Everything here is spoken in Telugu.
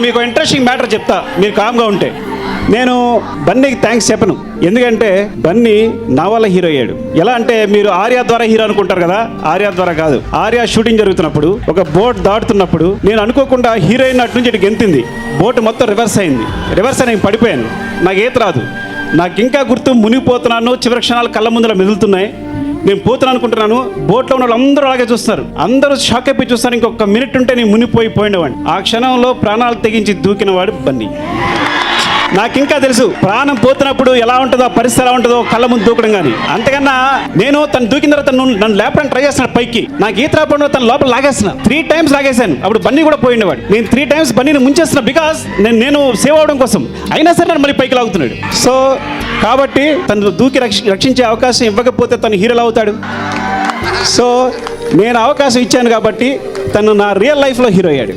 మీకు ఇంట్రెస్టింగ్ మ్యాటర్ చెప్తా, మీరు కామ్గా ఉంటే. నేను బన్నీకి థ్యాంక్స్ చెప్పను, ఎందుకంటే బన్నీ నా వల్ల హీరో అయ్యాడు. ఎలా అంటే మీరు ఆర్య ద్వారా హీరో అనుకుంటారు కదా, ఆర్య ద్వారా కాదు. ఆర్య షూటింగ్ జరుగుతున్నప్పుడు ఒక బోట్ దాటుతున్నప్పుడు నేను అనుకోకుండా హీరోయిన్ అటు నుంచి ఇటు గెంతింది, బోట్ మొత్తం రివర్స్ అయింది. రివర్స్ అని నేను పడిపోయాను, నాకు ఈత రాదు. నాకు ఇంకా గుర్తు, మునిగిపోతున్నాను, చివరి క్షణాలు కళ్ళ ముందర మెదులుతున్నాయి. నేను పోతున్నాను అనుకుంటున్నాను, బోట్లో ఉన్న వాళ్ళందరూ అలాగే చూస్తారు, అందరూ షాక్ అయిపోయి చూస్తారు. ఇంకొక మినిట్ ఉంటే నేను మునిగిపోయినవాడిని. ఆ క్షణంలో ప్రాణాలు తెగించి దూకిన వాడు బన్నీ. నాకు ఇంకా తెలుసు ప్రాణం పోతున్నప్పుడు ఎలా ఉంటుందో, పరిస్థితి ఎలా ఉంటుందో కళ్ళ ముందు దూకడం. కానీ అంతకన్నా నేను తను దూకిన తర్వాత నన్ను లేపడానికి ట్రై చేస్తున్నాడు పైకి. నాకు ఈత రాకుండా తను లోపల లాగేస్తున్నా, 3 times లాగేశాను. అప్పుడు బన్నీ కూడా పోయిండేవాడు. నేను 3 times బన్నీని ముంచేస్తున్నా, బికాస్ నేను సేవ్ అవడం కోసం. అయినా సరే నన్ను మళ్ళీ పైకి లాగుతున్నాడు. సో కాబట్టి తను దూకి రక్షించే అవకాశం ఇవ్వకపోతే తను హీరోలు అవుతాడు. సో నేను అవకాశం ఇచ్చాను కాబట్టి తను నా రియల్ లైఫ్లో హీరో అయ్యాడు.